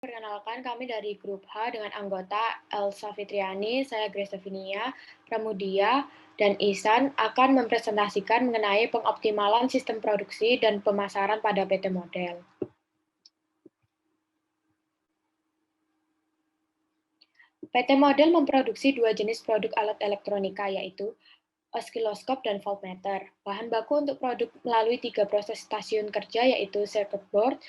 Perkenalkan, kami dari grup H dengan anggota Elsa Fitriani, saya Grace Davinia, Pramudia, dan Ihsan akan mempresentasikan mengenai pengoptimalan sistem produksi dan pemasaran pada PT Model. PT Model memproduksi dua jenis produk alat elektronika, yaitu oskiloskop dan voltmeter. Bahan baku untuk produk melalui 3 proses stasiun kerja, yaitu circuit board,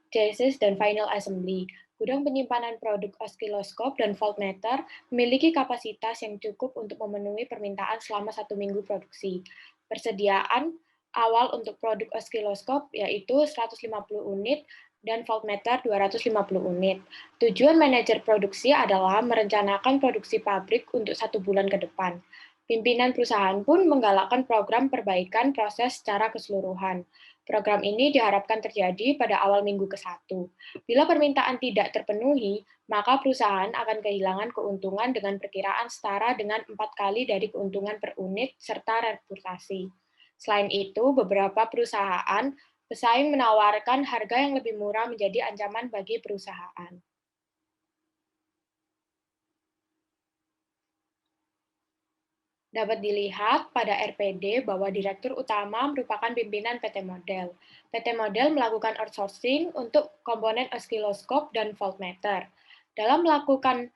chassis, dan final assembly. Gudang penyimpanan produk oskiloskop dan voltmeter memiliki kapasitas yang cukup untuk memenuhi permintaan selama 1 minggu produksi. Persediaan awal untuk produk oskiloskop yaitu 150 unit dan voltmeter 250 unit. Tujuan manajer produksi adalah merencanakan produksi pabrik untuk 1 bulan ke depan. Pimpinan perusahaan pun menggalakkan program perbaikan proses secara keseluruhan. Program ini diharapkan terjadi pada awal minggu ke-1. Bila permintaan tidak terpenuhi, maka perusahaan akan kehilangan keuntungan dengan perkiraan setara dengan 4 kali dari keuntungan per unit serta reputasi. Selain itu, beberapa perusahaan pesaing menawarkan harga yang lebih murah menjadi ancaman bagi perusahaan. Dapat dilihat pada RPD bahwa Direktur Utama merupakan pimpinan PT Model. PT Model melakukan outsourcing untuk komponen oskiloskop dan voltmeter. Dalam melakukan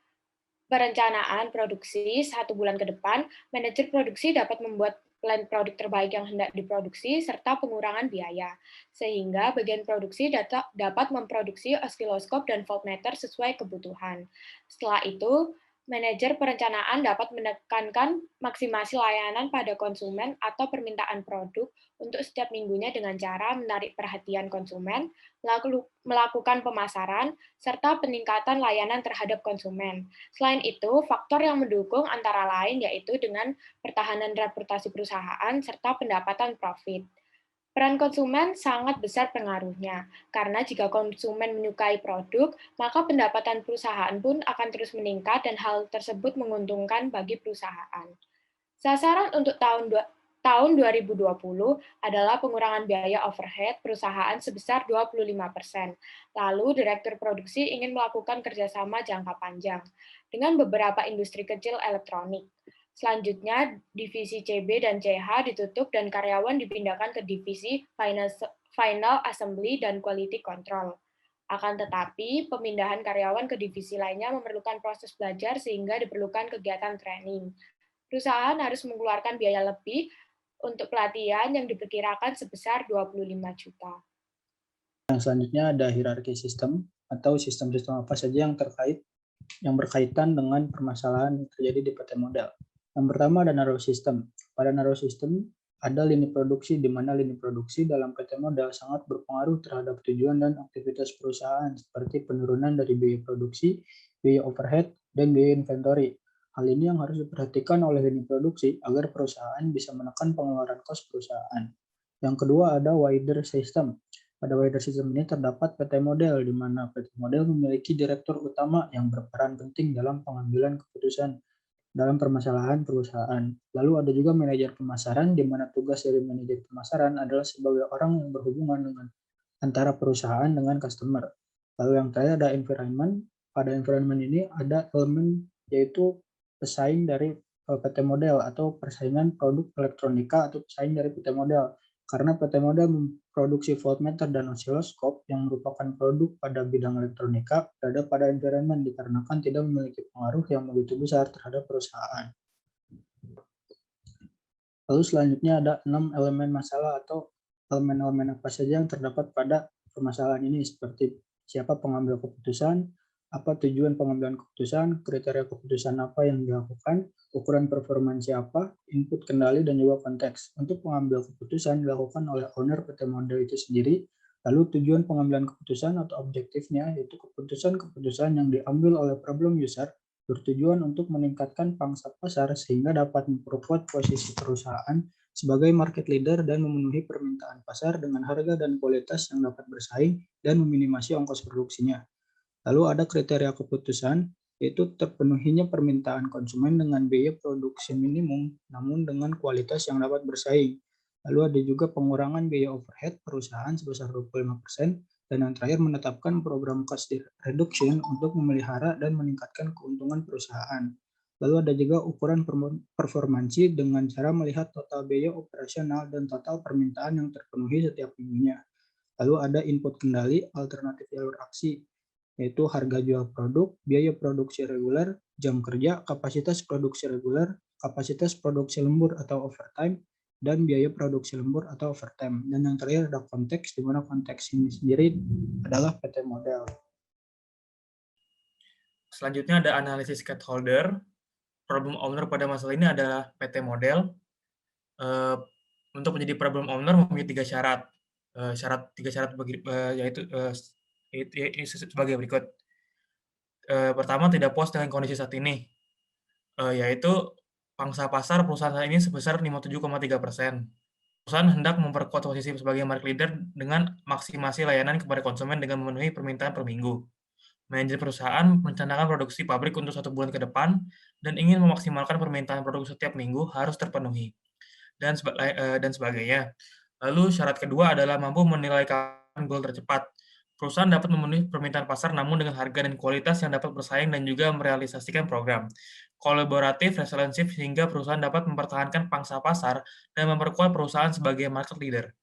perencanaan produksi 1 bulan ke depan, manajer produksi dapat membuat plan produk terbaik yang hendak diproduksi serta pengurangan biaya, sehingga bagian produksi dapat memproduksi oskiloskop dan voltmeter sesuai kebutuhan. Setelah itu, manajer perencanaan dapat menekankan maksimasi layanan pada konsumen atau permintaan produk untuk setiap minggunya dengan cara menarik perhatian konsumen, melakukan pemasaran, serta peningkatan layanan terhadap konsumen. Selain itu, faktor yang mendukung antara lain yaitu dengan pertahanan reputasi perusahaan serta pendapatan profit. Peran konsumen sangat besar pengaruhnya, karena jika konsumen menyukai produk, maka pendapatan perusahaan pun akan terus meningkat dan hal tersebut menguntungkan bagi perusahaan. Sasaran untuk tahun 2020 adalah pengurangan biaya overhead perusahaan sebesar 25%. Lalu, Direktur Produksi ingin melakukan kerjasama jangka panjang dengan beberapa industri kecil elektronik. Selanjutnya, divisi CB dan CH ditutup dan karyawan dipindahkan ke divisi Final Assembly dan Quality Control. Akan tetapi, pemindahan karyawan ke divisi lainnya memerlukan proses belajar sehingga diperlukan kegiatan training. Perusahaan harus mengeluarkan biaya lebih untuk pelatihan yang diperkirakan sebesar 25 juta. Yang selanjutnya ada hierarki sistem atau sistem-sistem apa saja yang berkaitan dengan permasalahan yang terjadi di PT Model. Yang pertama ada naruh sistem. Pada naruh sistem ada lini produksi, di mana lini produksi dalam PT Model sangat berpengaruh terhadap tujuan dan aktivitas perusahaan seperti penurunan dari biaya produksi, biaya overhead, dan biaya inventory. Hal ini yang harus diperhatikan oleh lini produksi agar perusahaan bisa menekan pengeluaran kos perusahaan. Yang kedua ada wider system. Pada wider system ini terdapat PT Model, di mana PT Model memiliki direktur utama yang berperan penting dalam pengambilan keputusan dalam permasalahan perusahaan. Lalu ada juga manajer pemasaran, di mana tugas dari manajer pemasaran adalah sebagai orang yang berhubungan dengan antara perusahaan dengan customer. Lalu yang terakhir ada environment. Pada environment ini ada elemen yaitu pesaing dari PT Model atau persaingan produk elektronika atau pesaing dari PT Model. Karena PT Model memproduksi voltmeter dan osiloskop yang merupakan produk pada bidang elektronika berada pada environment dikarenakan tidak memiliki pengaruh yang begitu besar terhadap perusahaan. Lalu selanjutnya ada 6 elemen masalah atau elemen-elemen apa saja yang terdapat pada permasalahan ini, seperti siapa pengambil keputusan, apa tujuan pengambilan keputusan, kriteria keputusan apa yang dilakukan, ukuran performansi apa, input kendali, dan juga konteks. Untuk pengambil keputusan dilakukan oleh owner PT Model itu sendiri, lalu tujuan pengambilan keputusan atau objektifnya yaitu keputusan-keputusan yang diambil oleh problem user bertujuan untuk meningkatkan pangsa pasar sehingga dapat memperkuat posisi perusahaan sebagai market leader dan memenuhi permintaan pasar dengan harga dan kualitas yang dapat bersaing dan meminimasi ongkos produksinya. Lalu ada kriteria keputusan, yaitu terpenuhinya permintaan konsumen dengan biaya produksi minimum namun dengan kualitas yang dapat bersaing. Lalu ada juga pengurangan biaya overhead perusahaan sebesar 25%, Dan yang terakhir, menetapkan program cost reduction untuk memelihara dan meningkatkan keuntungan perusahaan. Lalu ada juga ukuran performansi dengan cara melihat total biaya operasional dan total permintaan yang terpenuhi setiap minggunya. Lalu ada input kendali alternatif jalur aksi, yaitu harga jual produk, biaya produksi reguler, jam kerja, kapasitas produksi reguler, kapasitas produksi lembur atau overtime, dan biaya produksi lembur atau overtime. Dan yang terakhir ada konteks, di mana konteks ini sendiri adalah PT model. Selanjutnya ada analisis stakeholder. Problem owner pada masalah ini adalah PT model. Untuk menjadi problem owner memiliki tiga syarat. Tiga syarat yaitu sebagai berikut. Pertama, tidak puas dengan kondisi saat ini, yaitu pangsa pasar perusahaan saat ini sebesar 57,3%. Perusahaan hendak memperkuat posisi sebagai market leader dengan maksimasi layanan kepada konsumen dengan memenuhi permintaan per minggu. Manajer perusahaan merencanakan produksi pabrik untuk 1 bulan ke depan dan ingin memaksimalkan permintaan produk setiap minggu harus terpenuhi, dan sebagainya. Lalu syarat kedua adalah mampu menilai kapan goal tercepat. Perusahaan dapat memenuhi permintaan pasar namun dengan harga dan kualitas yang dapat bersaing dan juga merealisasikan program kolaboratif, responsif, sehingga perusahaan dapat mempertahankan pangsa pasar dan memperkuat perusahaan sebagai market leader.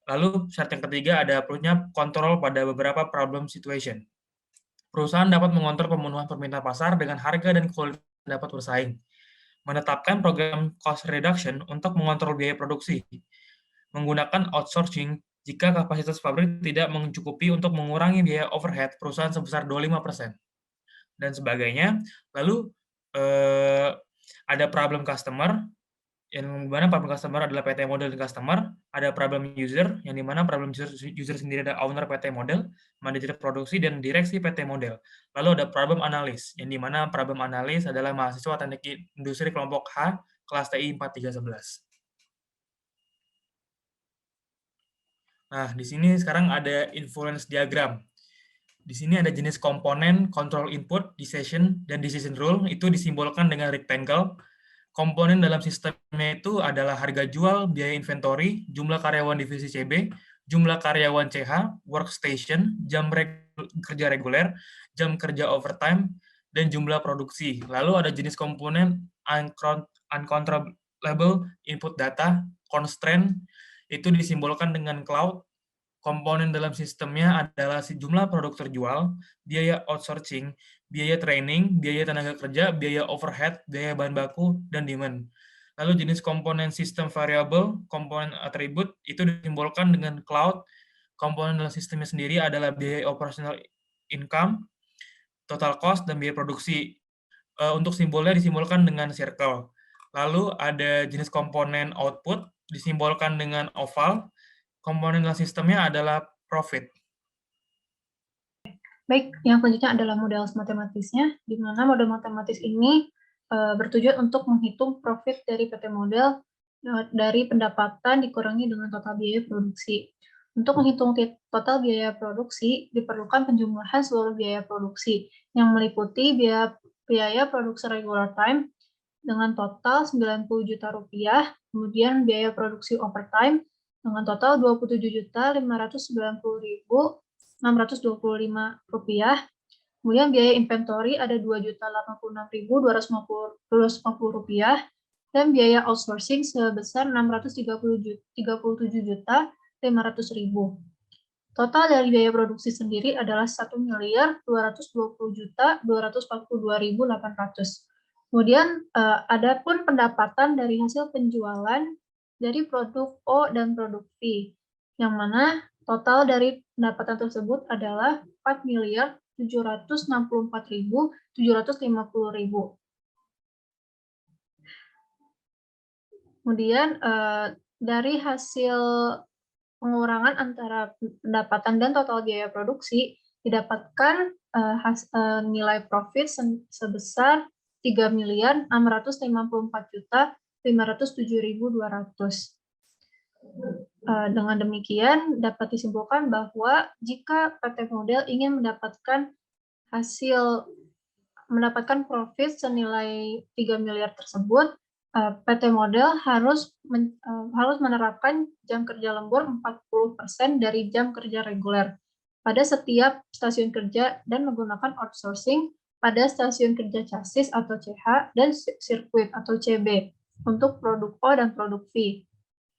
Lalu syarat yang ketiga ada perlunya kontrol pada beberapa problem situation. Perusahaan dapat mengontrol pemenuhan permintaan pasar dengan harga dan kualitas yang dapat bersaing. Menetapkan program cost reduction untuk mengontrol biaya produksi. Menggunakan outsourcing jika kapasitas pabrik tidak mencukupi untuk mengurangi biaya overhead perusahaan sebesar 25%, dan sebagainya. Lalu ada problem customer, yang dimana problem customer adalah PT model dan customer. Ada problem user, yang dimana problem user sendiri ada owner PT model, manajer produksi, dan direksi PT model. Lalu ada problem analis, yang dimana problem analis adalah mahasiswa teknik industri kelompok H, kelas TI 4311. Nah, di sini sekarang ada influence diagram. Di sini ada jenis komponen, control input, decision, dan decision rule, itu disimbolkan dengan rectangle. Komponen dalam sistemnya itu adalah harga jual, biaya inventory, jumlah karyawan divisi CB, jumlah karyawan CH, workstation, jam kerja reguler, jam kerja overtime, dan jumlah produksi. Lalu ada jenis komponen uncontrollable input data, constraint, itu disimbolkan dengan cloud. Komponen dalam sistemnya adalah jumlah produk terjual, biaya outsourcing, biaya training, biaya tenaga kerja, biaya overhead, biaya bahan baku, dan demand. Lalu jenis komponen sistem variable, komponen atribut, itu disimbolkan dengan cloud. Komponen dalam sistemnya sendiri adalah biaya operational income, total cost, dan biaya produksi. Untuk simbolnya disimbolkan dengan circle. Lalu ada jenis komponen output, disimbolkan dengan oval. Komponen dalam sistemnya adalah profit. Baik, yang selanjutnya adalah model matematisnya, di mana model matematis ini bertujuan untuk menghitung profit dari PT model dari pendapatan dikurangi dengan total biaya produksi. Untuk menghitung total biaya produksi, diperlukan penjumlahan seluruh biaya produksi, yang meliputi biaya produksi regular time dengan total 90 juta rupiah, kemudian biaya produksi overtime dengan total 27.590.625 rupiah. Kemudian biaya inventory ada 2.086.250 rupiah, dan biaya outsourcing sebesar 637.500.000. Total dari biaya produksi sendiri adalah 1.220.242.800. Kemudian ada pun pendapatan dari hasil penjualan dari produk O dan produk P, yang mana total dari pendapatan tersebut adalah 4.764.750.000. Kemudian dari hasil pengurangan antara pendapatan dan total biaya produksi didapatkan nilai profit sebesar 3.654.507.200. Dengan demikian dapat disimpulkan bahwa jika PT model ingin mendapatkan profit senilai 3 miliar tersebut, PT model harus menerapkan jam kerja lembur 40% dari jam kerja reguler. pada setiap stasiun kerja dan menggunakan outsourcing pada stasiun kerja chassis atau CH dan sirkuit atau CB untuk produk O dan produk V.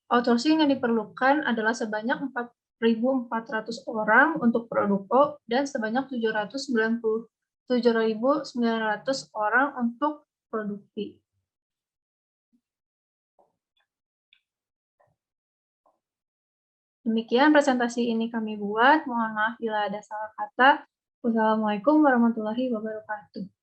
Outsourcing yang diperlukan adalah sebanyak 4.400 orang untuk produk O dan sebanyak 7.900 orang untuk produk V. Demikian presentasi ini kami buat. Mohon maaf bila ada salah kata. Wassalamualaikum warahmatullahi wabarakatuh.